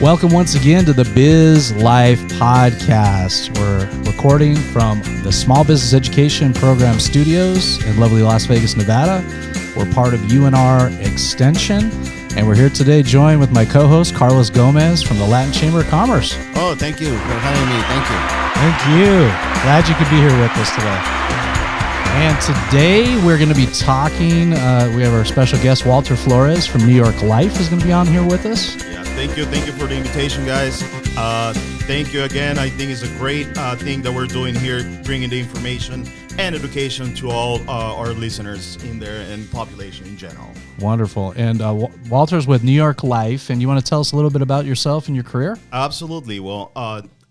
Welcome once again to the Biz Life Podcast. We're recording from the Small Business Education Program Studios in lovely Las Vegas, Nevada. We're part of UNR Extension, and we're here today joined with my co-host, Carlos Gomez from the Latin Chamber of Commerce. Oh, thank you for having me. Thank you. Thank you. Glad you could be here with us today. And today we're going to be talking, we have our special guest, Walter Flores from New York Life is going to be on here with us. Thank you for the invitation, guys. Thank you again. I think it's a great thing that we're doing here, bringing the information and education to all our listeners in there and population in general. Wonderful. And Walter's with New York Life, and you want to tell us a little bit about yourself and your career? Absolutely. Well,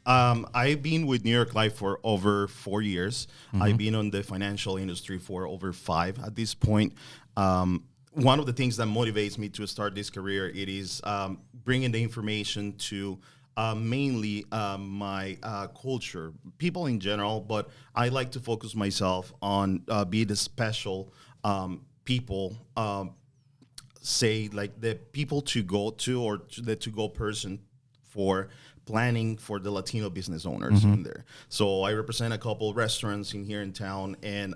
I've been with New York Life for over 4 years. Mm-hmm. I've been on the financial industry for over 5 at this point. One of the things that motivates me to start this career, it is bringing the information to mainly my culture, people in general, but I like to focus myself on be the special people, say like the people to go to or the to-go person for planning for the Latino business owners in there. So I represent a couple of restaurants in here in town, and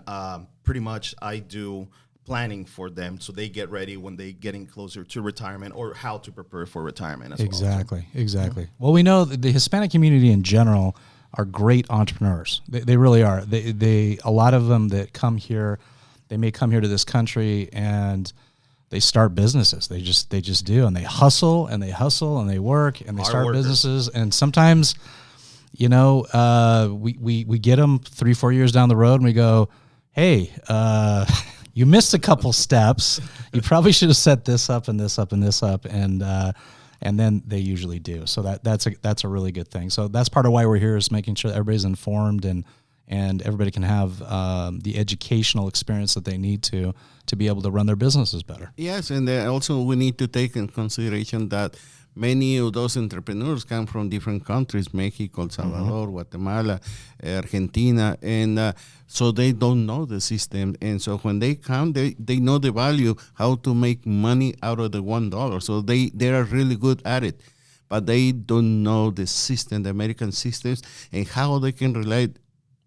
pretty much I do planning for them so they get ready when they getting closer to retirement or how to prepare for retirement as well. Exactly. Yeah. Well, we know that the Hispanic community in general are great entrepreneurs. They really are. They a lot of them that come here, they may come here to this country and they start businesses. They just do, and they hustle and they work and they start businesses. And sometimes, we get them 3-4 years down the road and we go, hey, you missed a couple steps. You probably should have set this up and this up and this up, and then they usually do. So that's a really good thing. So that's part of why we're here, is making sure that everybody's informed and everybody can have the educational experience that they need to be able to run their businesses better. Yes, and also we need to take in consideration that many of those entrepreneurs come from different countries, Mexico, El Salvador, Guatemala, Argentina, and so they don't know the system. And so when they come, they know the value, how to make money out of the $1. So they are really good at it. But they don't know the system, the American systems, and how they can rely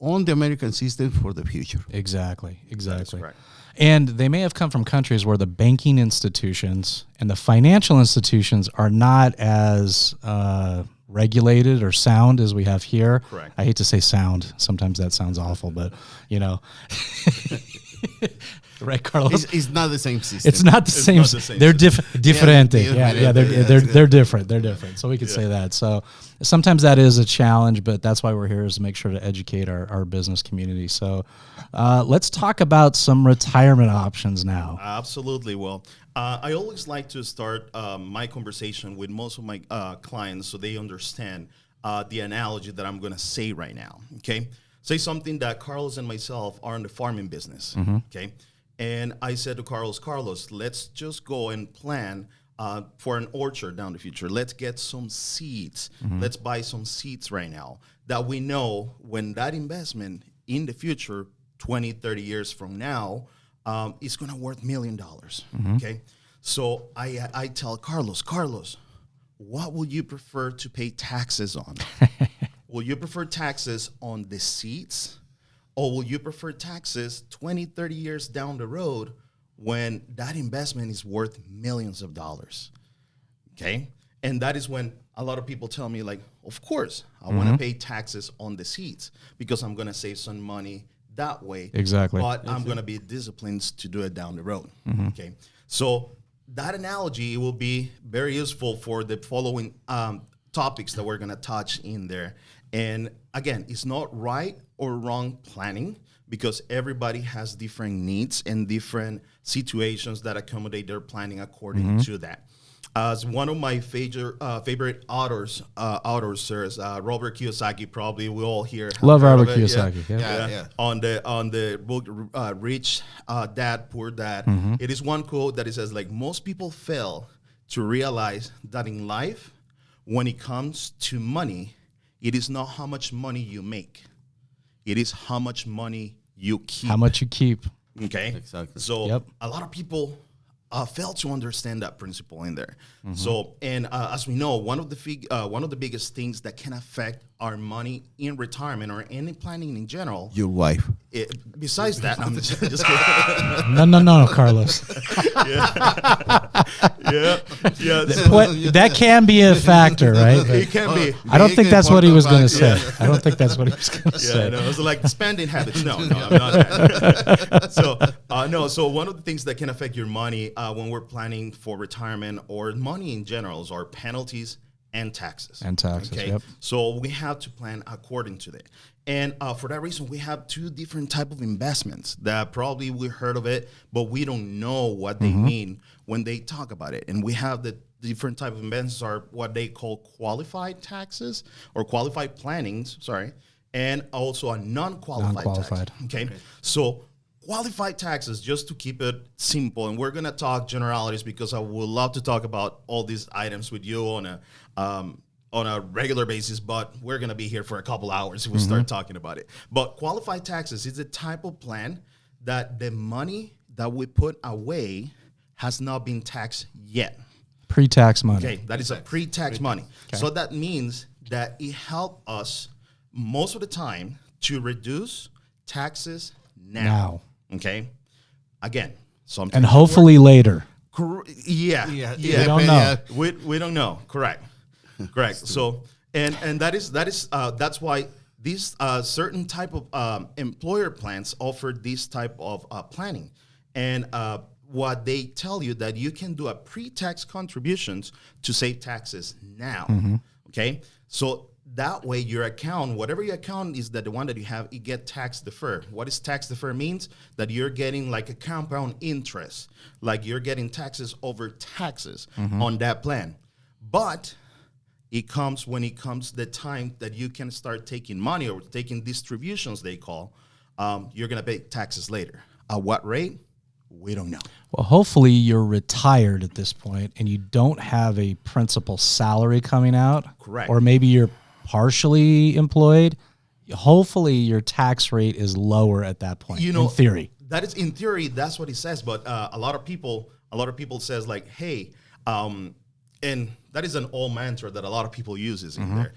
on the American system for the future. Exactly. That's right. And they may have come from countries where the banking institutions and the financial institutions are not as regulated or sound as we have here. Correct. I hate to say sound. Sometimes that sounds awful, but right, Carlos? It's not the same system. It's not the same. They're different. They're different. They're different. So we could say that. So sometimes that is a challenge, but that's why we're here, is to make sure to educate our business community. So let's talk about some retirement options now. Absolutely. Well, I always like to start my conversation with most of my clients so they understand the analogy that I'm going to say right now. Okay. Say something that Carlos and myself are in the farming business. Okay. And I said to Carlos, let's just go and plan for an orchard down the future. Let's get some seeds. Let's buy some seeds right now that we know when that investment in the future, 20, 30 years from now, is going to worth $1 million. Okay. So I tell Carlos, what will you prefer to pay taxes on? Will you prefer taxes on the seeds? Or will you prefer taxes 20, 30 years down the road when that investment is worth millions of dollars? Okay? And that is when a lot of people tell me, like, of course, I want to pay taxes on the seeds because I'm going to save some money that way. Exactly. But I'm going to be disciplined to do it down the road. Okay? So that analogy will be very useful for the following topics that we're going to touch in there. And again, it's not right or wrong planning because everybody has different needs and different situations that accommodate their planning according to that. As one of my favorite authors says, Robert Kiyosaki, probably we all here love Robert Kiyosaki. Yeah. On the book Rich Dad Poor Dad, it is one quote that it says, like, most people fail to realize that in life, when it comes to money, it is not how much money you make. It is how much money you keep. How much you keep. Okay. Exactly. So a lot of people fail to understand that principle in there. So, and as we know, one of the biggest things that can affect our money in retirement or any planning in general. Your wife. Besides that, I'm just kidding. No, Carlos. Yeah. That can be a factor, right? But It can be. I don't think that's what he was going to say. I don't think that's what he was going to say. No, it's like spending habits. No, I'm not that. So one of the things that can affect your money when we're planning for retirement or money in general are penalties and taxes. Okay, yep. So we have to plan according to that. And for that reason, we have two different type of investments that probably we heard of it, but we don't know what they mean when they talk about it. And we have the different type of investments are what they call qualified taxes or qualified plannings, and also a non-qualified tax. Okay. So qualified taxes, just to keep it simple, and we're going to talk generalities because I would love to talk about all these items with you on a regular basis, but we're going to be here for a couple hours if we start talking about it. But qualified taxes is a type of plan that the money that we put away has not been taxed yet. Pre-tax money. Okay, that is a pre-tax money. Okay. So that means that it helps us most of the time to reduce taxes now. Okay, again, something. And hopefully later. Yeah. We don't know. We don't know. Correct. So and that's why these certain type of employer plans offer this type of planning, and what they tell you that you can do a pre-tax contributions to save taxes now. Okay, so that way your account, whatever your account is, that the one that you have, it get tax deferred. What is tax deferred means? That you're getting like a compound interest, like you're getting taxes over taxes on that plan. But it comes when it comes the time that you can start taking money or taking distributions, they call, you're going to pay taxes later. At what rate? We don't know. Well, hopefully you're retired at this point and you don't have a principal salary coming out. Correct. Or maybe you're partially employed. Hopefully your tax rate is lower at that point, in theory. That is, in theory, that's what he says. But a lot of people says like, hey, and that is an old mantra that a lot of people uses in there.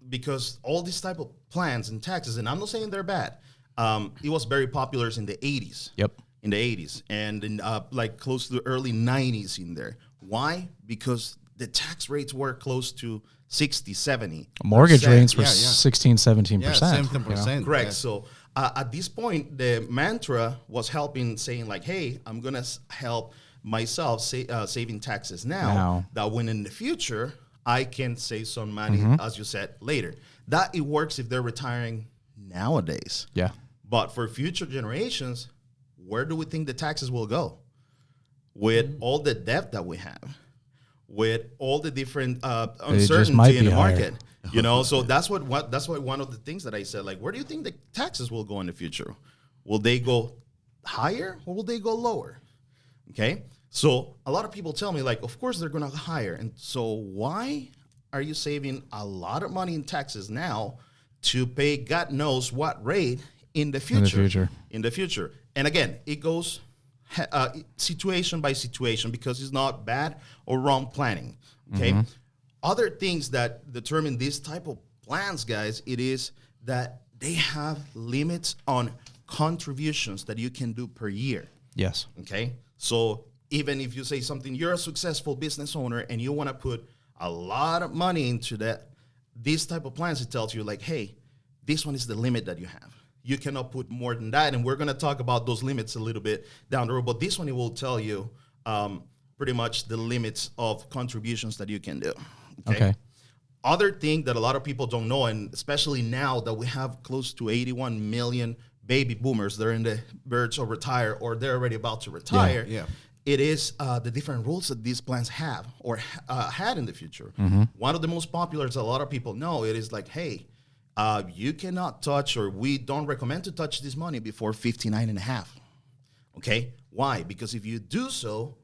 Because all these type of plans and taxes, and I'm not saying they're bad. It was very popular in the 80s. Yep. In the 80s and in like close to the early 90s in there. Why? Because the tax rates were close to 60, 70. Mortgage rates were 16, 17%. Yeah, 17%. Correct. Yeah. So at this point, the mantra was helping, saying like, hey, I'm going to help myself saving taxes now, that when in the future, I can save some money, as you said, later. That it works if they're retiring nowadays. Yeah. But for future generations, where do we think the taxes will go? With all the debt that we have, with all the different uncertainty in the market, so that's why one of the things that I said, like, where do you think the taxes will go in the future? Will they go higher or will they go lower? Okay, so a lot of people tell me, like, of course they're going to go higher, and so why are you saving a lot of money in taxes now to pay God knows what rate in the future? In the future. And again, it goes situation by situation because it's not bad or wrong planning. Okay. Other things that determine this type of plans, guys, it is that they have limits on contributions that you can do per year. Yes. Okay. So even if you say something, you're a successful business owner and you want to put a lot of money into that, these type of plans, it tells you like, hey, this one is the limit that you have. You cannot put more than that. And we're going to talk about those limits a little bit down the road. But this one, it will tell you pretty much the limits of contributions that you can do. Okay. Other thing that a lot of people don't know, and especially now that we have close to 81 million baby boomers that are in the verge of retire or they're already about to retire, it is the different rules that these plans have or had in the future. One of the most popular, as a lot of people know, it is like, hey, you cannot touch, or we don't recommend to touch this money before 59 and a half. Okay? Why? Because if you do so,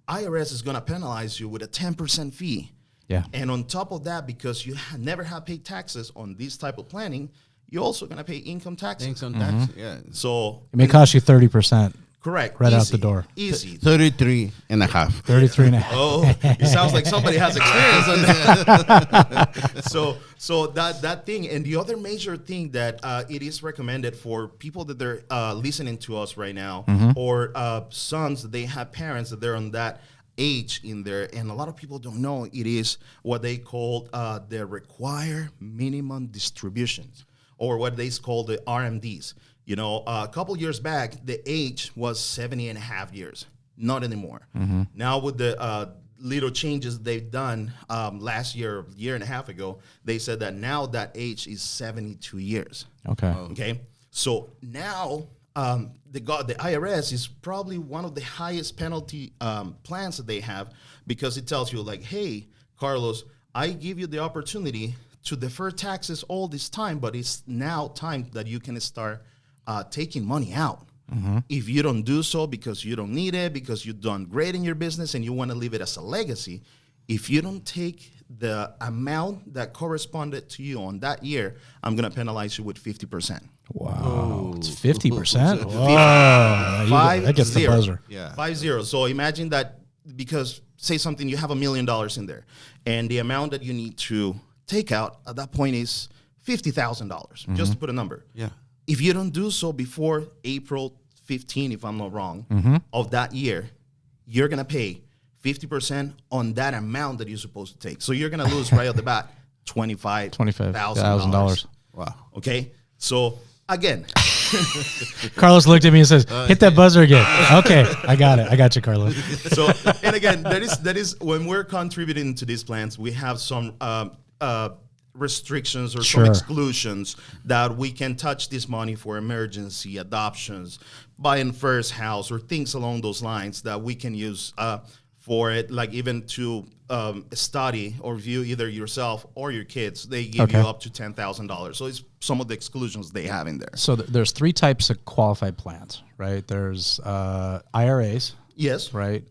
IRS is going to penalize you with a 10% fee. Yeah. And on top of that, because you never have paid taxes on this type of planning, you're also going to pay income taxes. Income tax, yeah. So It may cost you 30%. correct. Right out Easy. the door. Easy. 33 and a half. 33 and a half. Oh, it sounds like somebody has experience on that. so that thing, and the other major thing that it is recommended for people that they're listening to us right now, or sons that they have parents that they're on that age in there, and a lot of people don't know, it is what they call the required minimum distributions, or what they call the RMDs. You know, a couple years back, the age was 70 and a half years. Not anymore. Now with the little changes they've done last year and a half ago, they said that now that age is 72 years. Okay. Okay. So now the IRS is probably one of the highest penalty plans that they have, because it tells you like, hey, Carlos, I give you the opportunity to defer taxes all this time, but it's now time that you can start taking money out. If you don't do so because you don't need it, because you've done great in your business and you want to leave it as a legacy, if you don't take the amount that corresponded to you on that year, I'm going to penalize you with 50%. Wow. It's 50%? That gets the 50. buzzer. Yeah. 50. So imagine that, because say something, you have $1 million in there, and the amount that you need to take out at that point is $50,000, just to put a number. Yeah. If you don't do so before April 15, if I'm not wrong, of that year, you're going to pay 50% on that amount that you're supposed to take. So you're going to lose right off the bat $25,000. Wow. Okay? So, again. Carlos looked at me and says, hit that buzzer again. Okay, I got it. I got you, Carlos. So, and again, that is when we're contributing to these plans, we have some restrictions or some exclusions that we can touch this money for emergency, adoptions, buying first house, or things along those lines that we can use for it, like even to study or view either yourself or your kids. They give you up to $10,000. So it's some of the exclusions they have in there. So there's three types of qualified plans, right? There's IRAs. Yes. Right?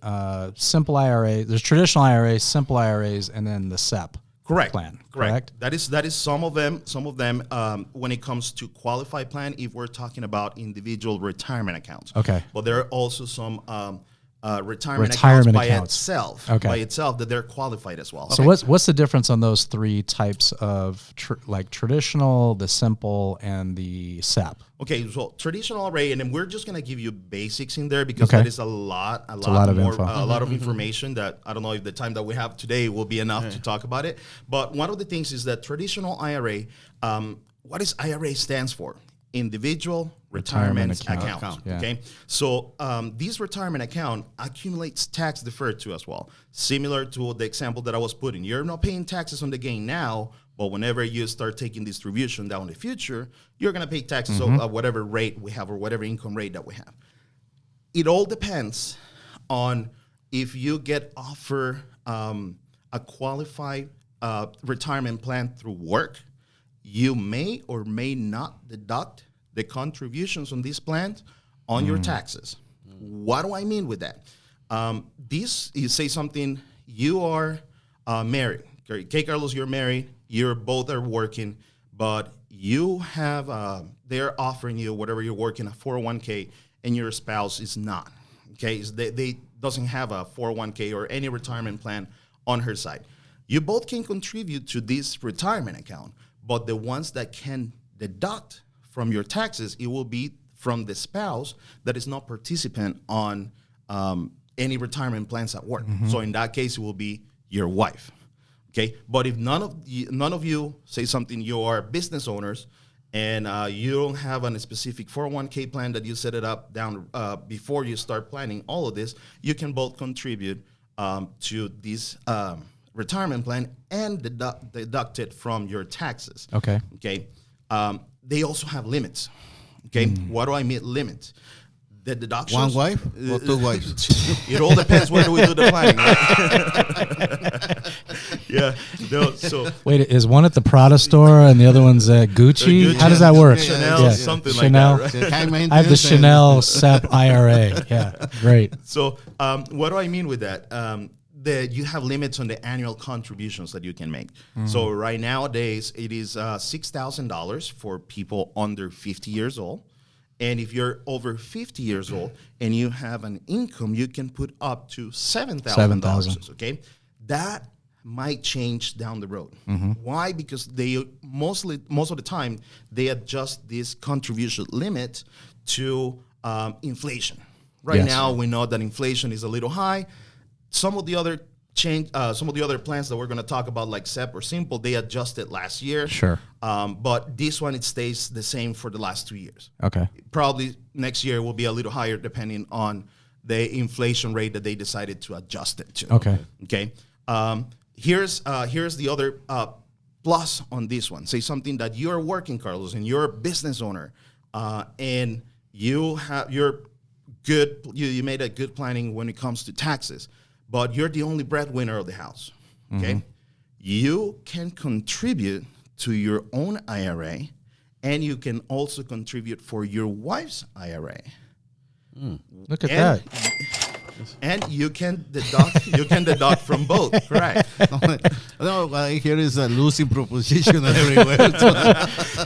Simple IRAs. There's traditional IRAs, simple IRAs, and then the SEP. Correct. Plan. Correct. That is some of them. Some of them, when it comes to qualified plan, if we're talking about individual retirement accounts. Okay. But there are also some retirement accounts by itself, that they're qualified as well. So what's the difference on those three types of like traditional, the simple, and the SEP? Okay, so traditional array, and then we're just gonna give you basics in there, because that is a lot of information that I don't know if the time that we have today will be enough to talk about it. But one of the things is that traditional IRA, what does IRA stands for? Individual retirement account. Yeah. Okay, so this retirement account accumulates tax deferred to as well, similar to the example that I was putting. You're not paying taxes on the gain now, but whenever you start taking distribution down in the future, you're going to pay taxes of whatever rate we have, or whatever income rate that we have. It all depends on if you get offered a qualified retirement plan through work. You may or may not deduct the contributions on these plans on your taxes. What do I mean with that? This, you say something, you are married. Okay, Carlos, you're married. You're both are working, but you have, they're offering you whatever you're working, a 401k, and your spouse is not. Okay, they doesn't have a 401k or any retirement plan on her side. You both can contribute to this retirement account, but the ones that can deduct from your taxes, it will be from the spouse that is not participant on any retirement plans at work. So in that case, it will be your wife. Okay, but if none of you say something, you are business owners, and you don't have a specific 401k plan that you set it up down before you start planning all of this, you can both contribute to this retirement plan and deduct it from your taxes. Okay. Okay. They also have limits. Okay. What do I mean limits? The deductions. One wife or two wives? It all depends where do we do the planning. Right? Yeah. No, so wait, is one at the Prada store and the other one's at Gucci? How does that work? Chanel, something Chanel. like that. Right? I have the Chanel SEP IRA. Yeah, great. So what do I mean with that? you have limits on the annual contributions that you can make. So right nowadays, it is $6,000 for people under 50 years old. And if you're over 50 years old and you have an income, you can put up to $7,000. Okay, that might change down the road. Why? Because they most of the time they adjust this contribution limit to inflation. Right now, we know that inflation is a little high. Some of the other plans that we're going to talk about, like SEP or Simple, they adjusted last year. Sure. But this one, it stays the same for the last 2 years. Okay. Probably next year will be a little higher depending on the inflation rate that they decided to adjust it to. Okay. Okay. Here's the other plus on this one. Say something that you're working, Carlos, and you're a business owner, and you're good. You made a good planning when it comes to taxes, but you're the only breadwinner of the house. Okay, you can contribute to your own IRA, and you can also contribute for your wife's IRA. Look at that. And you can deduct from both. Correct. No, what I hear is a losing proposition everywhere.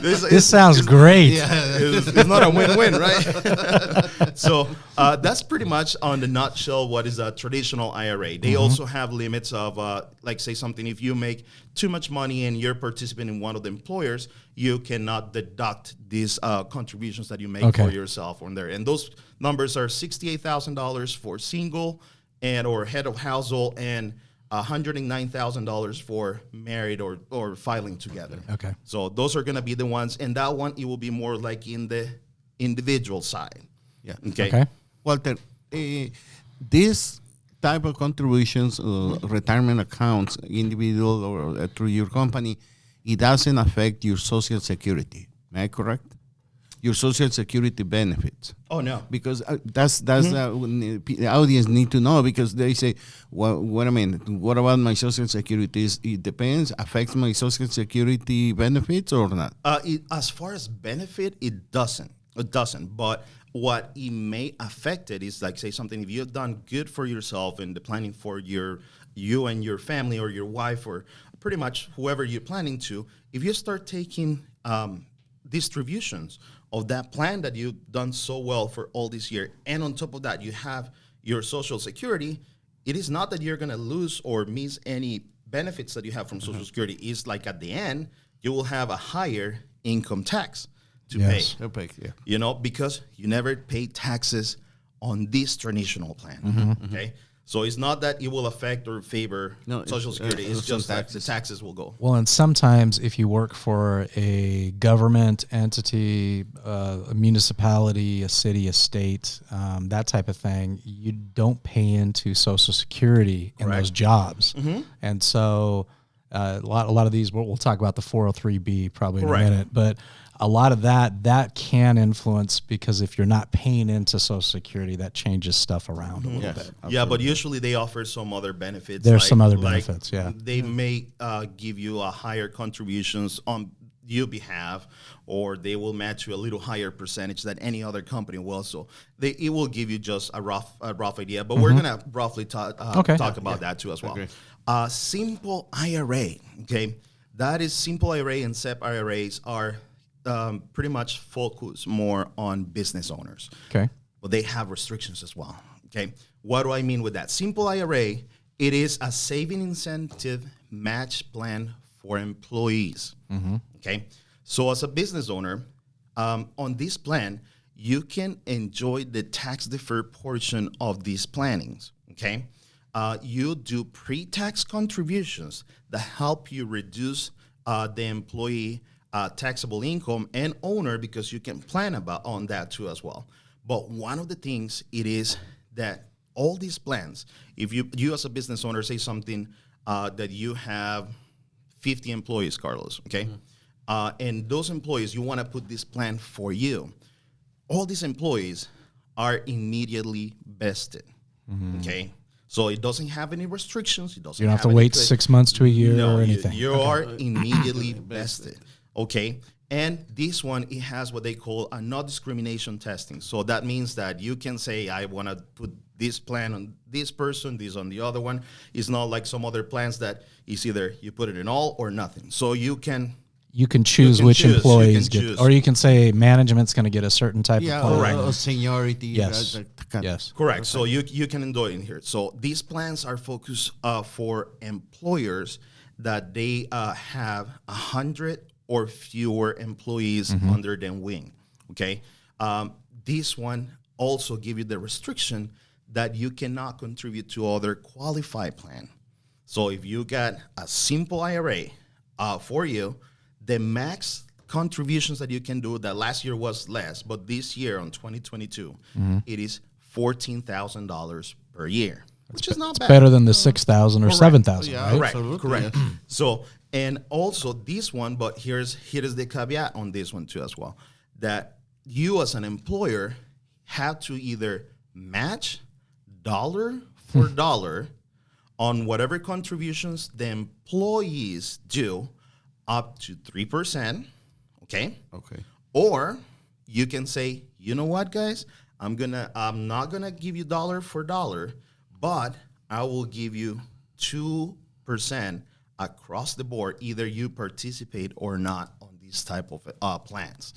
This sounds great. It's not a win-win, right? So that's pretty much on the nutshell what is a traditional IRA. They also have limits of, like say something, if you make too much money and you're participating in one of the employers, you cannot deduct these contributions that you make for yourself on there. And those numbers are $68,000 for single and or head of household, and $109,000 for married or filing together. Okay. So those are going to be the ones, and that one, it will be more like in the individual side. Yeah. Okay. Walter, this type of contributions, retirement accounts, individual or through your company, it doesn't affect your Social Security. Am I correct? Your Social Security benefits. Oh no, because that's the audience need to know, because they say, well, wait a minute, what about my Social Security? It depends. Affects my Social Security benefits or not? As far as benefit, it doesn't. It doesn't. But what it may affect it is, like, say something, if you've done good for yourself and the planning for you and your family or your wife or pretty much whoever you're planning to, if you start taking distributions of that plan that you've done so well for all this year, and on top of that, you have your Social Security, it is not that you're going to lose or miss any benefits that you have from Social Security. It's like at the end, you will have a higher income tax to pay. You know, because you never pay taxes on this traditional plan. Okay. So it's not that it will affect or favor Social Security. It's just that the taxes will go. Well, and sometimes if you work for a government entity, a municipality, a city, a state, that type of thing, you don't pay into Social Security in those jobs. And so a lot of these, we'll talk about the 403B probably in a minute, but a lot of that can influence, because if you're not paying into Social Security, that changes stuff around a little bit. Absolutely. Yeah, but usually they offer some other benefits. There's some other benefits, They may give you a higher contributions on your behalf, or they will match you a little higher percentage than any other company will. So it will give you just a rough idea. But we're going to roughly talk about that too as well. Simple IRA, okay? That is Simple IRA and SEP IRAs are pretty much focus more on business owners. Okay. But they have restrictions as well. Okay. What do I mean with that? Simple IRA, it is a saving incentive match plan for employees. Okay. So as a business owner, on this plan, you can enjoy the tax deferred portion of these plannings. Okay. You do pre-tax contributions that help you reduce the employee taxable income and owner, because you can plan on that too as well. But one of the things it is that all these plans, if you as a business owner say something that you have 50 employees, Carlos, okay, and those employees, you want to put this plan for you, all these employees are immediately vested, okay? So it doesn't have any restrictions. It doesn't. You don't have to wait 6 months to a year or anything. You are immediately vested. Okay, And this one, it has what they call a non-discrimination testing. So that means that you can say, I want to put this plan on this person, this on the other one. It's not like some other plans that is either you put it in all or nothing. So you can choose which employees choose. Or you can say management's going to get a certain type of plan. Correct. Or seniority. Yes. Yes. Correct. So you can do it in here. So these plans are focused for employers that they have 100 or fewer employees under their wing. Okay. This one also give you the restriction that you cannot contribute to other qualified plan. So if you got a simple IRA for you, the max contributions that you can do, that last year was less, but this year on 2022, it is $14,000 per year, which is not bad. Better than the 6,000 or 7,000, Yeah, right? Correct. So, and also this one, but here's the caveat on this one too as well, that you as an employer have to either match dollar for dollar on whatever contributions the employees do up to 3%, okay? Okay. Or you can say, you know what, guys? I'm not gonna give you dollar for dollar, but I will give you 2% across the board. Either you participate or not on these type of plans.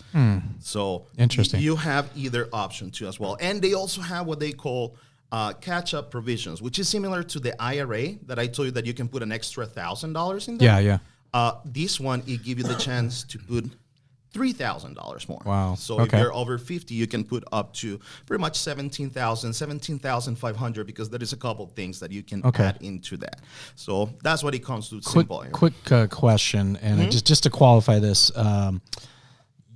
So Interesting. You have either option too as well, and they also have what they call catch-up provisions, which is similar to the IRA that I told you that you can put an extra $1,000 in there. Yeah. This one, it gives you the chance to put $3,000 more. Wow. So if you're over 50, you can put up to pretty much 17,500 because there is a couple things that you can add into that. So that's what it comes to. Quick question, and just to qualify this,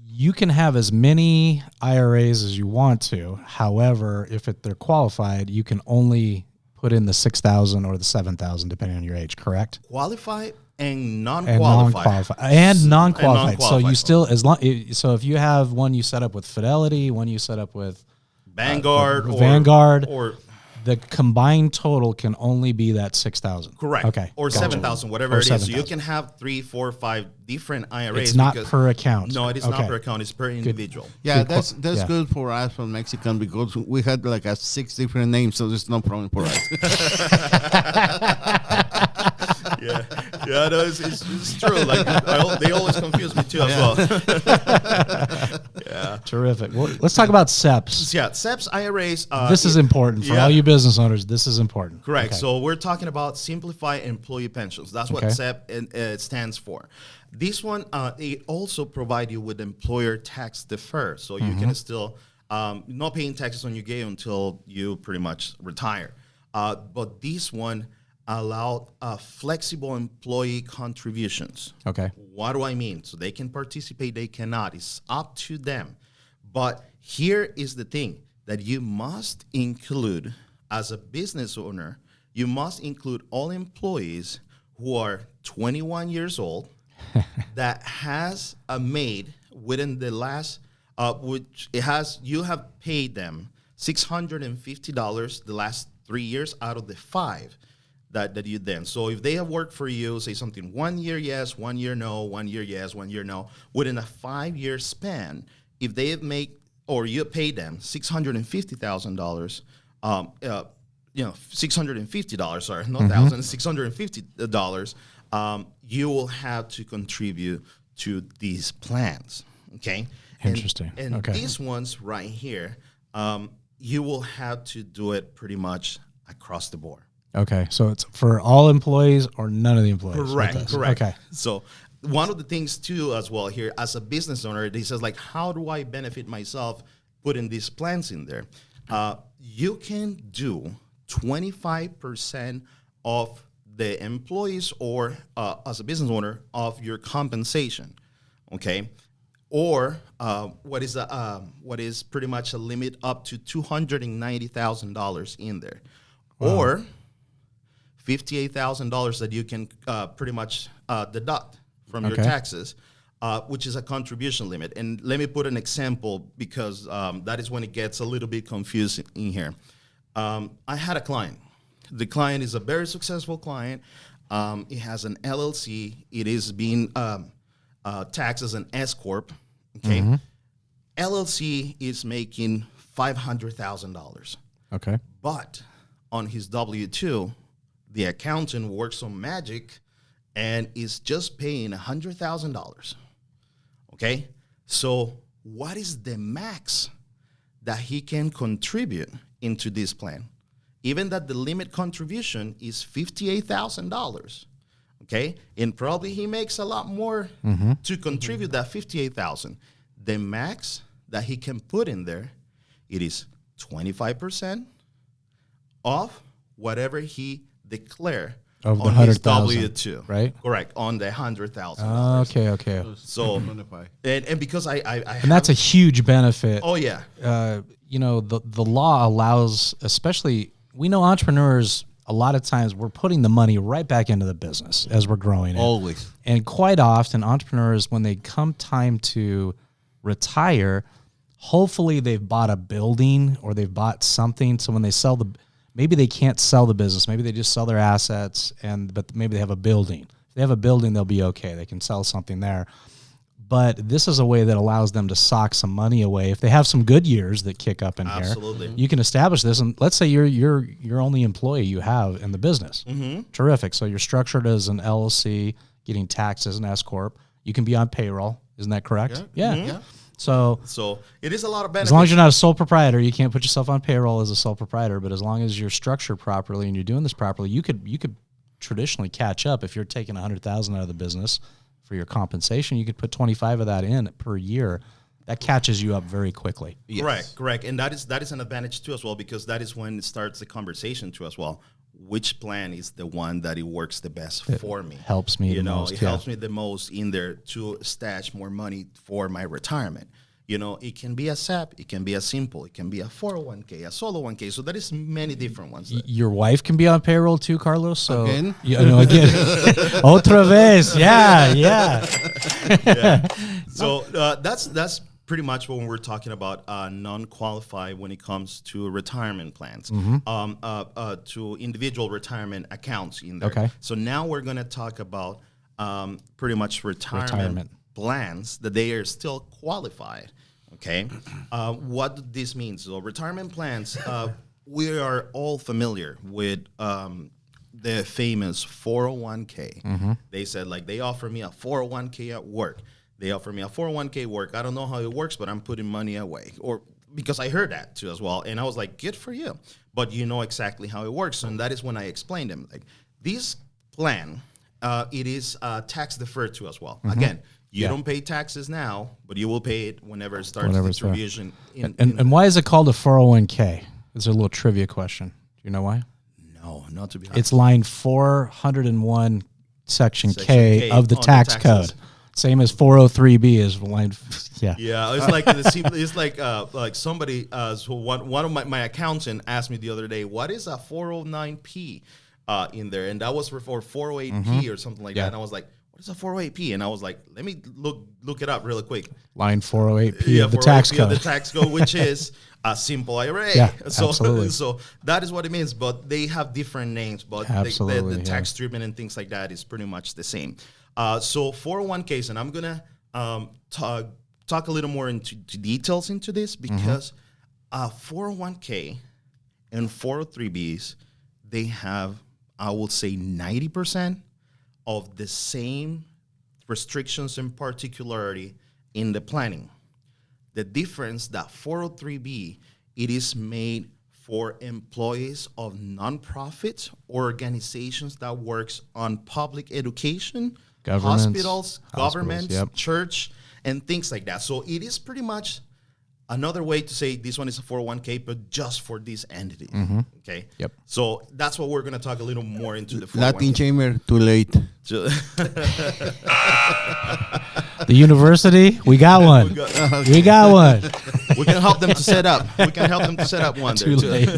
you can have as many IRAs as you want to. However, if they're qualified, you can only put in the 6,000 or the 7,000, depending on your age. Correct? Qualified and non-qualified. And non-qualified. So you still, so if you have one you set up with Fidelity, one you set up with Vanguard, or the combined total can only be that 6,000. Correct. Okay. Or gotcha. 7,000, whatever it is. So you can have 3, 4, 5 different IRAs. It's not per account. No, it is not per account. It's per individual. Yeah, that's good for us from Mexican because we had like 6 different names, so there's no problem for us. No, it's true. Like they always confuse me too as well. Terrific. Well, let's talk about SEPs. Yeah, SEPs, IRAs. This is important for all you business owners. This is important. Correct. Okay. So we're talking about simplified employee pensions. That's what SEP stands for. This one, it also provide you with employer tax defer, so you can still not paying taxes on your gain until you pretty much retire. But this one allowed flexible employee contributions. Okay. What do I mean? So they can participate, they cannot. It's up to them. But here is the thing that you must include as a business owner, you must include all employees who are 21 years old that has a maid within the last, you have paid them $650 the last 3 years out of the 5 that you then. So if they have worked for you, say something 1 year yes, 1 year no, 1 year yes, 1 year no, within a 5-year span, if they have made or you pay them $650,000, $650, sorry, not $1,000, $650, you will have to contribute to these plans. Okay. Interesting. And these ones right here, you will have to do it pretty much across the board. Okay, so it's for all employees or none of the employees. Correct. Okay. So one of the things too as well here, as a business owner, he says like, how do I benefit myself putting these plans in there? You can do 25% of the employees or as a business owner of your compensation, okay? Or what is pretty much a limit up to $290,000 in there, or $58,000 that you can pretty much deduct from your taxes, which is a contribution limit. And let me put an example because that is when it gets a little bit confusing in here. I had a client. The client is a very successful client. It has an LLC. It is being tax as an S corp. Okay, LLC is making $500,000. Okay. But on his W-2, the accountant works some magic and is just paying $100,000. Okay? So what is the max that he can contribute into this plan? Even that the limit contribution is $58,000. Okay? And probably he makes a lot more to contribute that $58,000. The max that he can put in there, it is 25% of whatever he declare Of the on his 100,000, W-2. right? Correct. On the $100,000. Okay. So, and because I And that's a huge benefit. oh yeah, The law allows, especially, we know entrepreneurs, a lot of times we're putting the money right back into the business as we're growing it. Always. And quite often entrepreneurs, when they come time to retire, hopefully they've bought a building or they've bought something. So when they sell maybe they can't sell the business. Maybe they just sell their assets, but maybe they have a building. If they have a building, they'll be okay. They can sell something there. But this is a way that allows them to sock some money away. If they have some good years that kick up in absolutely. here, you can establish this. And let's say you're only employee you have in the business. Terrific. So you're structured as an LLC, getting taxed as an S corp. You can be on payroll. Isn't that correct? Yeah. So it is a lot of benefits. as long as you're not a sole proprietor, you can't put yourself on payroll as a sole proprietor. But as long as you're structured properly and you're doing this properly, you could traditionally catch up. If you're taking $100,000 out of the business for your compensation, you could put 25 of that in per year. That catches you up very quickly. Yes. Correct. And that is an advantage too as well, because that is when it starts the conversation too as well. Which plan is the one that it works the best for me? Helps me the most. It helps me the most in there to stash more money for my retirement. It can be a SEP, it can be a simple, it can be a 401k, a solo 1k. So there is many different ones. Your wife can be on payroll too, Carlos. So Again? Again. Otra vez. Yeah. So that's pretty much when we're talking about non-qualified when it comes to retirement plans, to individual retirement accounts in there. Okay. So now we're going to talk about pretty much retirement plans that they are still qualified. Okay. What this means? So retirement plans, we are all familiar with the famous 401k. They said they offer me a 401k at work. They offer me a 401k work. I don't know how it works, but I'm putting money away. Or because I heard that too as well. And I was like, good for you. But you know exactly how it works. And that is when I explained them. This plan, it is tax deferred too as well. Again, you don't pay taxes now, but you will pay it whenever it starts distribution. And why is it called a 401k? It's a little trivia question. Do you know why? No, not to be honest. It's line 401, section K of the tax code. Same as 403B is line. Yeah. It's like somebody. So one of my accountant asked me the other day, what is a 409P in there, and that was for 408P or something like that. And I was like, what is a 408P? And I was like, let me look it up really quick. Line 408P of the tax code. Of the tax code, which is a simple IRA. Yeah, absolutely. So that is what it means, but they have different names. But the tax treatment and things like that is pretty much the same. So 401ks, and I'm gonna talk a little more into details into this because 401k and 403bs, they have, I would say, 90% of the same restrictions and particularity in the planning. The difference that 403b, it is made for employees of nonprofit organizations that works on public education, hospitals, governments, church, and things like that. So it is pretty much another way to say this one is a 401k, but just for these entities. Okay. Yep. So that's what we're going to talk a little more into the 401k. Latin Chamber, too late. The university, we got one. We got one. We can help them to set up. We can help them to set up one. Too late.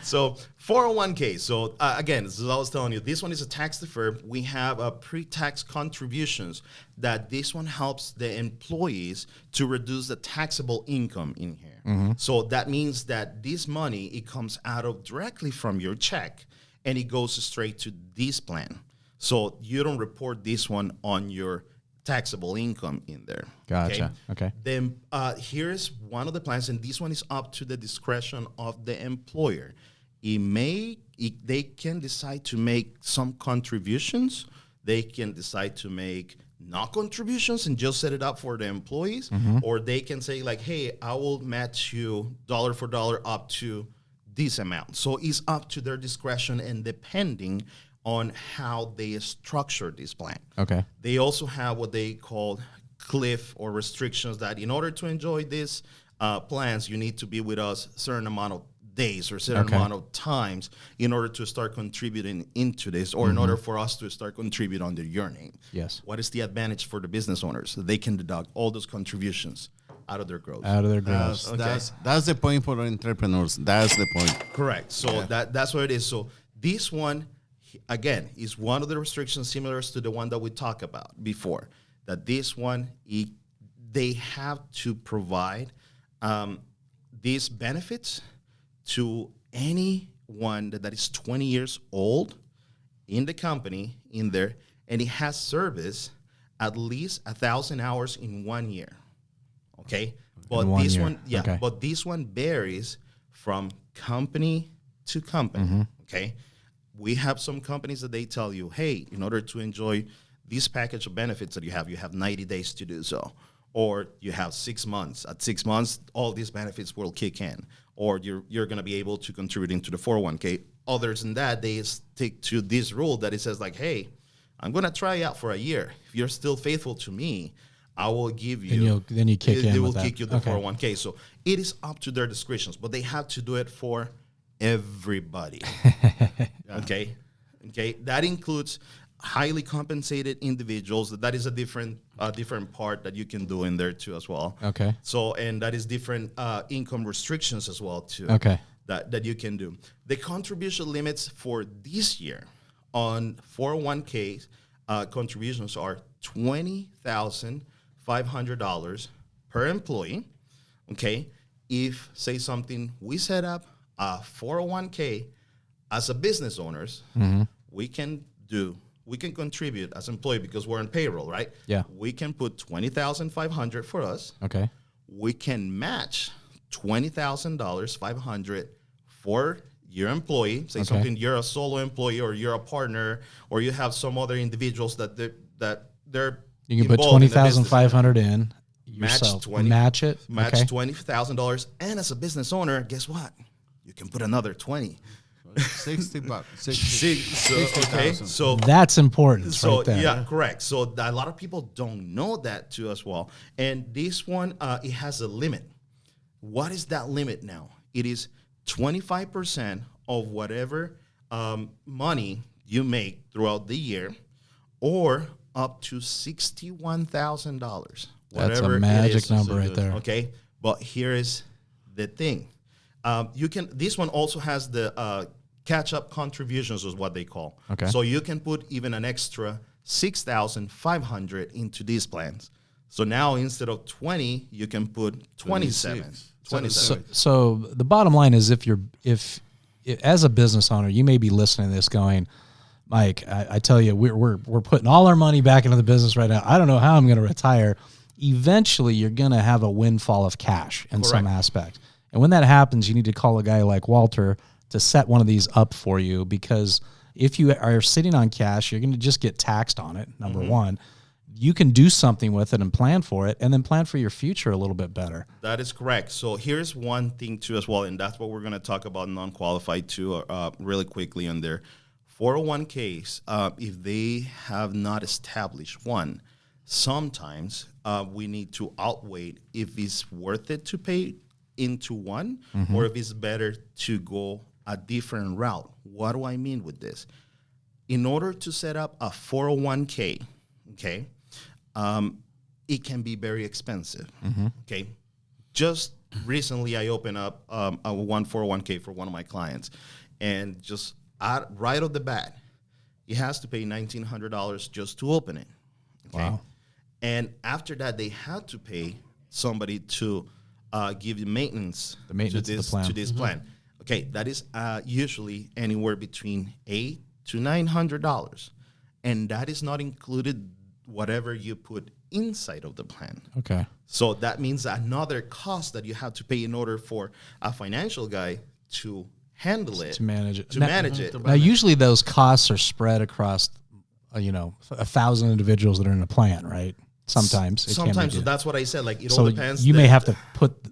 So 401k. So again, as I was telling you, this one is a tax deferred. We have pre-tax contributions that this one helps the employees to reduce the taxable income in here. So that means that this money, it comes out of directly from your check and it goes straight to this plan. So you don't report this one on your taxable income in there. Gotcha. Okay. Then here's one of the plans, and this one is up to the discretion of the employer. They can decide to make some contributions. They can decide to make no contributions and just set it up for the employees, or they can say like, hey, I will match you dollar for dollar up to this amount. So it's up to their discretion and depending on how they structure this plan. Okay. They also have what they call cliff or restrictions that in order to enjoy these plans, you need to be with us a certain amount of days or a certain amount of times in order to start contributing into this, or in order for us to start contributing under your name. Yes. What is the advantage for the business owners? They can deduct all those contributions out of their growth. Out of their gross. That's the point for entrepreneurs. That's the point. Correct. So that's what it is. So this one, again, is one of the restrictions similar to the one that we talked about before. That this one, they have to provide these benefits to anyone that is 20 years old in the company in there, and it has service at least 1,000 hours in 1 year. Okay, but this one, but this one varies from company to company. Okay, we have some companies that they tell you, hey, in order to enjoy this package of benefits that you have 90 days to do so, or you have 6 months. At 6 months, all these benefits will kick in, or you're going to be able to contribute into the 401k. Others than that, they stick to this rule that it says like, hey, I'm going to try out for a year. If you're still faithful to me, I will give you. Then you kick in. They will with kick that. you the 401k. So it is up to their discretions, but they have to do it for everybody. Okay. That includes highly compensated individuals. That is a different part that you can do in there too as well. Okay. So, and that is different income restrictions as well too. Okay. That you can do. The contribution limits for this year on 401k contributions are $20,500 per employee. Okay. If, say something, we set up a 401k as a business owners, we can contribute as employee because we're on payroll, right? Yeah. We can put $20,500 for us. Okay. We can match $20,500 for your employee. Say something, you're a solo employee, or you're a partner, or you have some other individuals that they're You can put $20,500 in. Yourself. Match it. Match Okay. $20,000, and as a business owner, guess what? You can put another 20. $60. So That's important. So right there. yeah, correct. So a lot of people don't know that too as well. And this one, it has a limit. What is that limit now? It is 25% of whatever money you make throughout the year, or up to $61,000. That's a magic number right there. Okay, but here is the thing. This one also has the catch-up contributions is what they call. Okay. So you can put even an extra $6,500 into these plans. So now instead of 20, you can put 27. 27. So the bottom line is, if as a business owner, you may be listening to this going, Mike, I tell you, we're putting all our money back into the business right now. I don't know how I'm going to retire. Eventually, you're going to have a windfall of cash in some aspect. And when that happens, you need to call a guy like Walter to set one of these up for you, because if you are sitting on cash, you're going to just get taxed on it, number one. You can do something with it and plan for it, and then plan for your future a little bit better. That is correct. So here's one thing too as well, and that's what we're going to talk about non-qualified too really quickly on there. 401ks, if they have not established one, sometimes we need to outweigh if it's worth it to pay into one, or if it's better to go a different route. What do I mean with this? In order to set up a 401k, okay, it can be very expensive. Okay, just recently I opened up a 401k for one of my clients, and just right off the bat, he has to pay $1,900 just to open it. Okay, wow. And after that, they had to pay somebody to give you maintenance, The maintenance to of the plan. to this plan. Okay, that is usually anywhere between $800 to $900. and that is not included whatever you put inside of the plan. Okay. So that means another cost that you have to pay in order for a financial guy to handle it, To manage it. to manage it. Now, usually those costs are spread across, 1,000 individuals that are in a plan, right? Sometimes. It can be Sometimes, so that's what I said. Like it so all depends. you may have to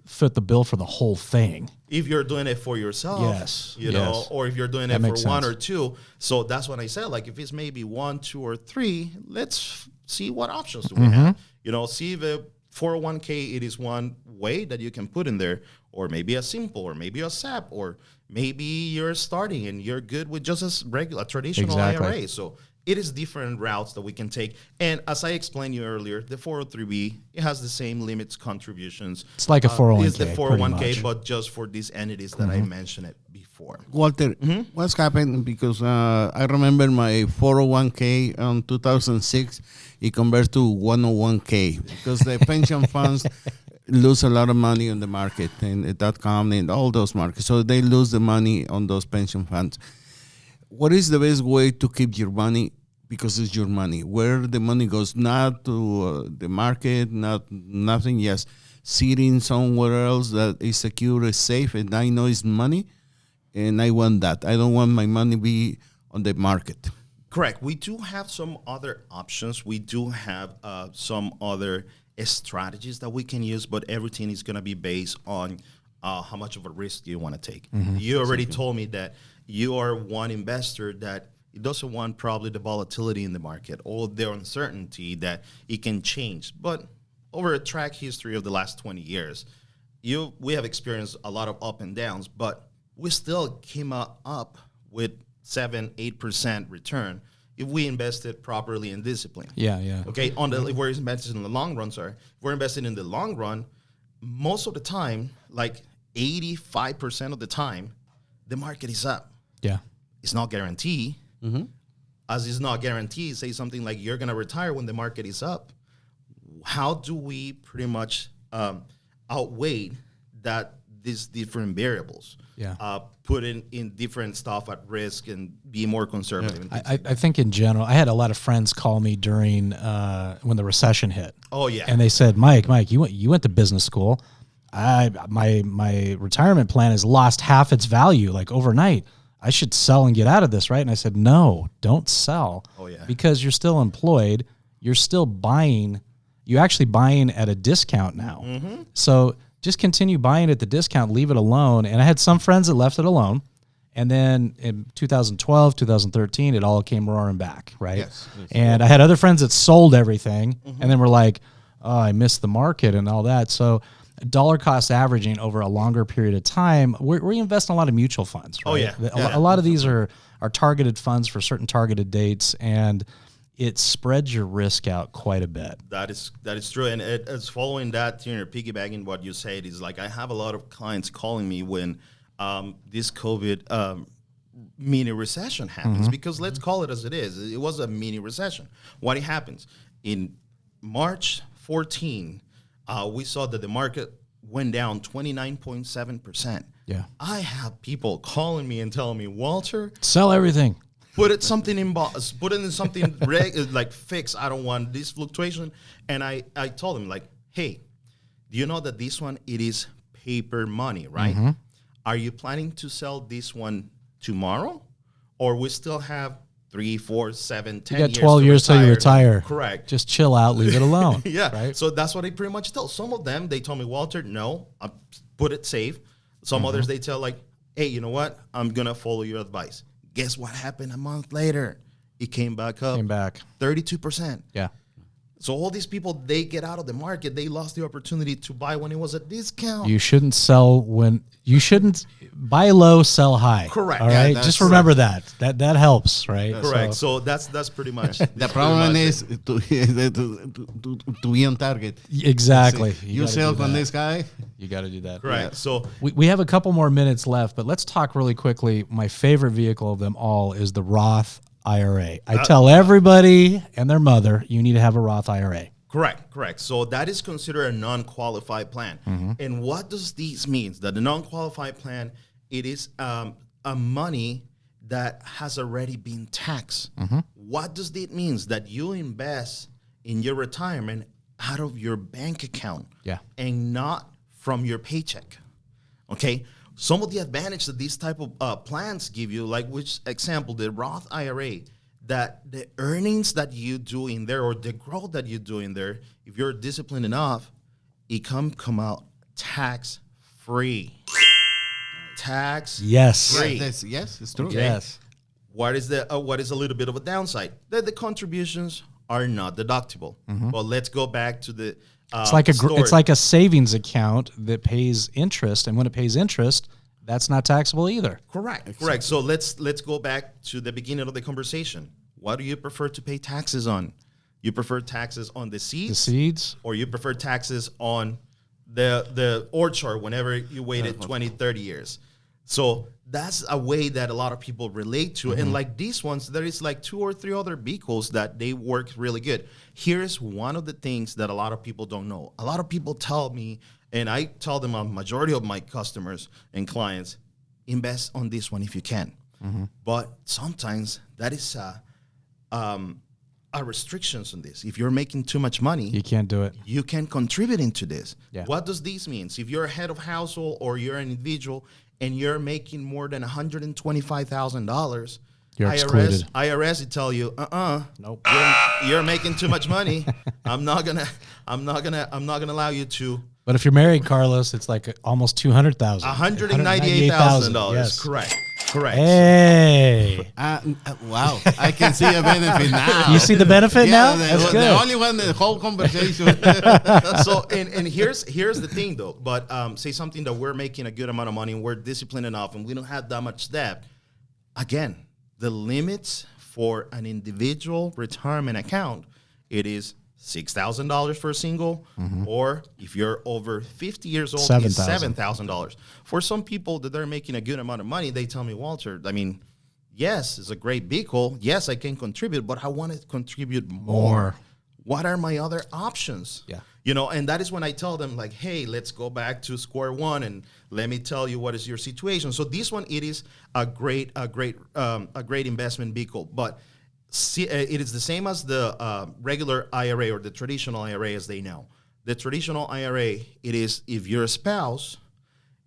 foot the bill for the whole thing. If you're doing it for yourself, Yes, you know, yes. or if you're doing That it for makes one sense. or two. So that's what I said. Like if it's maybe 1, 2, or 3, let's see what options do we Mm-hmm. have. You know, see if a 401k it is one way that you can put in there, or maybe a simple, or maybe a SAP, or maybe you're starting and you're good with just a regular traditional Exactly. IRA. So it is different routes that we can take. And as I explained you earlier, the 403b, it has the same limits contributions. It's like a 401k. It's the pretty 401k, much. Mm-hmm. but just for these entities that I mentioned it before. Walter, what's happened? Because I remember my 401k on 2006, it converts to 101k because the pension funds lose a lot of money on the market and .com and all those markets. So they lose the money on those pension funds. What is the best way to keep your money? Because it's your money. Where the money goes, not to the market, nothing. Yes, sitting somewhere else that is secure, is safe, and I know it's money, and I want that. I don't want my money be on the market. Correct. We do have some other options. We do have some other strategies that we can use, but everything is going to be based on how much of a risk you want to take. You already told me that you are one investor that it doesn't want probably the volatility in the market or the uncertainty that it can change. But over a track history of the last 20 years, we have experienced a lot of up and downs, but we still came up with 7-8% return if we invested properly in discipline. Yeah. Okay, if we're invested in the long run, if we're invested in the long run, most of the time, like 85% of the time, the market is up. Yeah. It's not guaranteed. As it's not guaranteed, say something like you're going to retire when the market is up. How do we pretty much outweigh these different variables? Yeah. Put in different stuff at risk and be more conservative. I think in general, I had a lot of friends call me during when the recession hit. Oh yeah. And they said, Mike, you went to business school. My retirement plan has lost half its value like overnight. I should sell and get out of this, right? And I said, no, don't sell. Oh, yeah. Because you're still employed. You're still buying. You're actually buying at a discount now. So just continue buying at the discount, leave it alone. And I had some friends that left it alone. And then in 2012, 2013, it all came roaring back, right? Yes. And I had other friends that sold everything and then were like, oh, I missed the market and all that. So dollar cost averaging over a longer period of time, we invest in a lot of mutual funds, right? Oh, yeah. A lot of these are targeted funds for certain targeted dates, and it spreads your risk out quite a bit. That is true, and it's following that, piggybacking what you said is like I have a lot of clients calling me when this COVID mini recession happens, because let's call it as it is. It was a mini recession. What happens in March 14? We saw that the market went down 29.7%. Yeah. I have people calling me and telling me, Walter, Sell everything. put it in something like fixed. I don't want this fluctuation. And I told him like, hey, do you know that this one, it is paper money, right? Are you planning to sell this one tomorrow? Or we still have 3, 4, 7, 10 You years got 12 years till you retire. Correct. Just chill out, leave it alone. Yeah. Right? So that's what I pretty much tell. Some of them, they told me, Walter, no, I put it safe. Some others, they tell like, hey, you know what? I'm going to follow your advice. Guess what happened a month later? It came back up. Came back. 32%. Yeah. So all these people, they get out of the market. They lost the opportunity to buy when it was a discount. You shouldn't sell you shouldn't buy low, sell high. Correct. All Yeah, right. that's Just remember that helps, right? Correct. So that's pretty much The problem is to be on target. Exactly. You gotta sell do on that. this guy. You got to do that. correct. So We have a couple more minutes left, but let's talk really quickly. My favorite vehicle of them all is the Roth IRA. I tell everybody and their mother, you need to have a Roth IRA. correct. So that is considered a non-qualified plan. And what does this mean? That the non-qualified plan, it is a money that has already been taxed. What does that mean? That you invest in your retirement out of your bank account and not from your paycheck. Okay? Some of the advantage that these type of plans give you, like which example, the Roth IRA, that the earnings that you do in there or the growth that you do in there, if you're disciplined enough, it come out tax free. Tax free. Yes, it's true. Okay. Yes. What is a little bit of a downside? That the contributions are not deductible. Well, let's go back to the It's like a savings account that pays interest, and when it pays interest, that's not taxable either. Correct. So let's go back to the beginning of the conversation. What do you prefer to pay taxes on? You prefer taxes on the seeds? Or you prefer taxes on the orchard whenever you waited 20, 30 years? So that's a way that a lot of people relate to. And like these ones, there is like 2 or 3 other vehicles that they work really good. Here's one of the things that a lot of people don't know. A lot of people tell me, and I tell them, a majority of my customers and clients, invest on this one if you can. But sometimes that is restrictions on this. If you're making too much money, You can't do it. you can contribute into this. Yeah. What does this mean? If you're a head of household or you're an individual and you're making more than $125,000, You're excluded. IRS will tell you, Nope. you're making too much money. I'm not gonna allow you to. But if you're married, Carlos, it's like almost $200,000. $198,000. Yes. Correct. Hey. Wow, I can see a benefit now. You see the benefit now? That's The good. only one, the whole conversation. So and here's the thing though. But say something that we're making a good amount of money and we're disciplined enough and we don't have that much debt. Again, the limits for an individual retirement account, it is $6,000 for a single, or if you're over 50 years old, it's $7,000. For some people that they're making a good amount of money, they tell me, Walter, I mean, yes, it's a great vehicle. Yes, I can contribute, but I want to contribute more. What are my other options? Yeah. You know, and that is when I tell them, like, hey, let's go back to square one and let me tell you what is your situation. So this one, it is a great investment vehicle, but it is the same as the regular IRA or the traditional IRA as they know. The traditional IRA, it is if you're a spouse,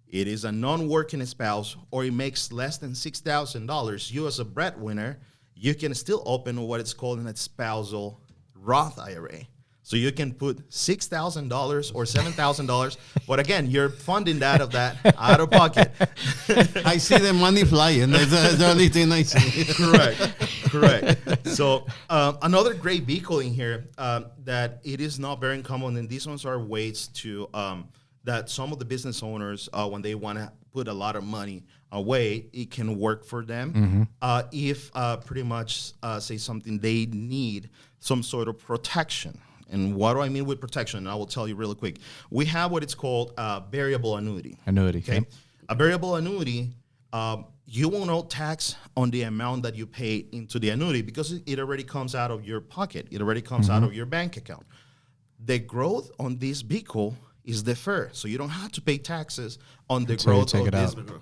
it is a non-working spouse, or it makes less than $6,000, you as a breadwinner, you can still open what is called a spousal Roth IRA. So you can put $6,000 or $7,000, but again, you're funding that out of pocket. I see the money flying. That's the only thing I see. Correct. So another great vehicle in here that it is not very common, and these ones are ways to that some of the business owners, when they want to put a lot of money away, it can work for them. If pretty much say something, they need some sort of protection. And what do I mean with protection? And I will tell you really quick. We have what it's called variable annuity. Okay. Yep. A variable annuity, you won't owe tax on the amount that you pay into the annuity because it already comes out of your pocket. It already comes out of your bank account. The growth on this vehicle is deferred, so you don't have to pay taxes on the growth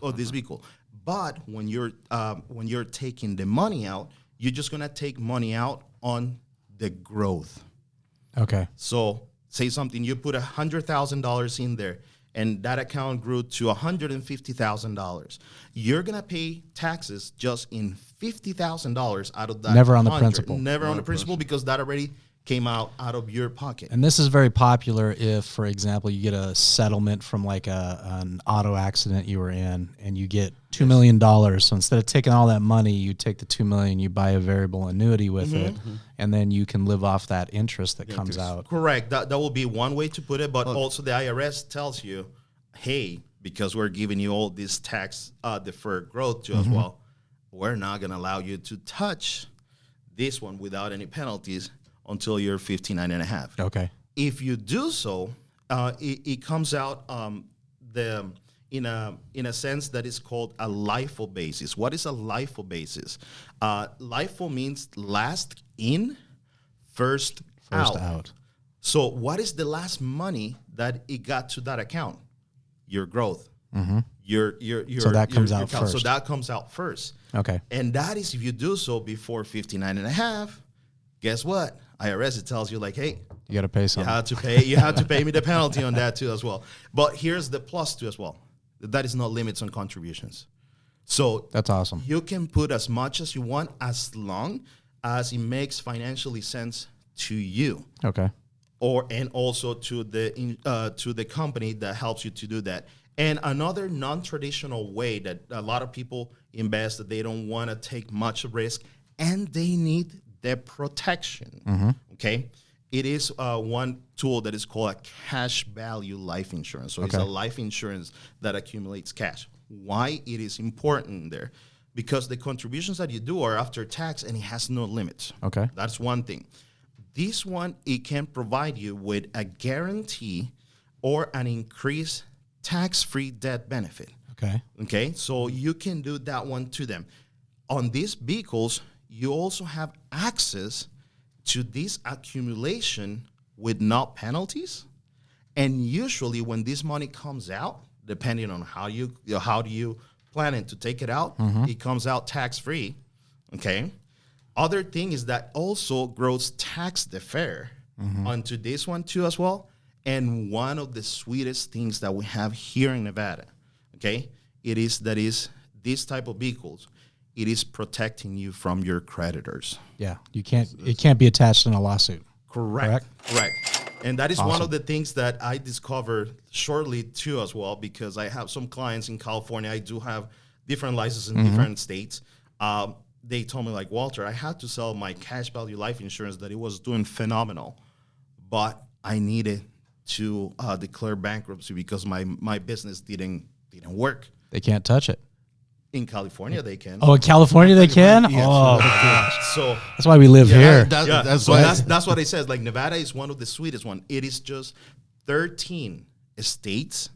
of this vehicle. But when you're taking the money out, you're just gonna take money out on the growth. Okay. So say something, you put $100,000 in there and that account grew to $150,000. You're going to pay taxes just in $50,000 out of that. Never on the principal. Never on the principal because that already came out of your pocket. And this is very popular if, for example, you get a settlement from like an auto accident you were in and you get $2 million. So instead of taking all that money, you take the $2 million, you buy a variable annuity with it, and then you can live off that interest that comes out. Correct. That will be one way to put it, but also the IRS tells you, hey, because we're giving you all this tax deferred growth too as well, we're not going to allow you to touch this one without any penalties until you're 59 and a half. Okay. If you do so, it comes out in a sense that is called a LIFO basis. What is a LIFO basis? LIFO means last in, first out. So what is the last money that it got to that account? Your growth. So that comes out So first. that comes out first. Okay. And that is if you do so before 59 and a half, guess what? IRS, it tells you like, hey, You got to pay you something. have to pay me the penalty on that too as well. But here's the plus too as well. That is no limits on contributions. So That's awesome. you can put as much as you want as long as it makes financially sense to you, Okay. and also to the company that helps you to do that. And another non-traditional way that a lot of people invest, that they don't want to take much risk and they need the protection. Okay, it is one tool that is called a cash value life insurance. So it's a life insurance that accumulates cash. Why it is important there? Because the contributions that you do are after tax and it has no limits. Okay. That's one thing. This one, it can provide you with a guarantee or an increased tax-free death benefit. Okay. Okay, so you can do that one to them. On these vehicles, you also have access to this accumulation with no penalties. And usually when this money comes out, depending on how do you plan it to take it out, it comes out tax-free. Okay. Other thing is that also grows tax defer onto this one too as well. And one of the sweetest things that we have here in Nevada, okay, is this type of vehicles, it is protecting you from your creditors. Yeah. It can't be attached in a lawsuit. Correct. And that is one Awesome. of the things that I discovered shortly too as well, because I have some clients in California. I do have different licenses in different states. They told me like, Walter, I had to sell my cash value life insurance that it was doing phenomenal, but I needed to declare bankruptcy because my business didn't work. They can't touch it. In California, they can. Oh, in California they can? Yes. Oh, gosh. So That's why we live here. That's so why. that's what it says. Like Nevada is one of the sweetest one. It is just 13 states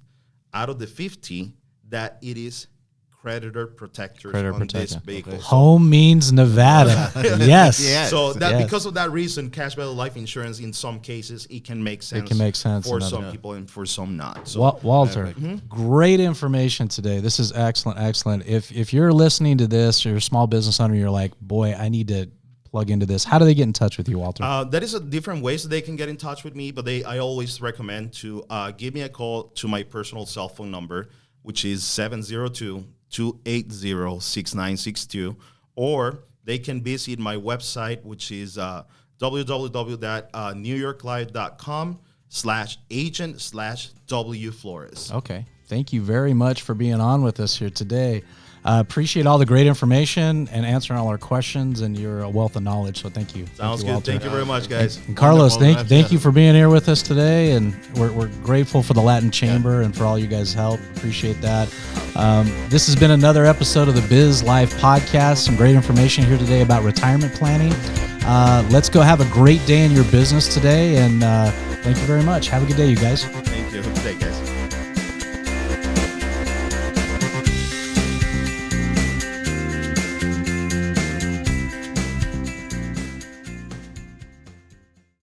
out of the 50 that it is creditor protectors on this vehicle. Home means Nevada. Yes. Yes. So that Yes. because of that reason, cash value life insurance in some cases it can make sense. can make sense for in some other- people and for some not. So Walter, great information today. This is excellent. If you're listening to this, you're a small business owner, you're like, boy, I need to plug into this. How do they get in touch with you, Walter? that is a different ways that they can get in touch with me, but I always recommend to give me a call to my personal cell phone number, which is 702-280-6962, or they can visit my website, which is www.newyorklive.com/agent/W Flores. Okay. Thank you very much for being on with us here today. Appreciate all the great information and answering all our questions, and you're a wealth of knowledge. So thank you. Sounds you, good. Walter. Thank you very much, guys. And Carlos, Wonderful. thank you for being here with us today, and we're grateful for the Latin Chamber and for all you guys' help. Appreciate that. This has been another episode of the Biz Life Podcast. Some great information here today about retirement planning. Let's go have a great day in your business today, and thank you very much. Have a good day, you guys. Thank you. Have a good day, guys.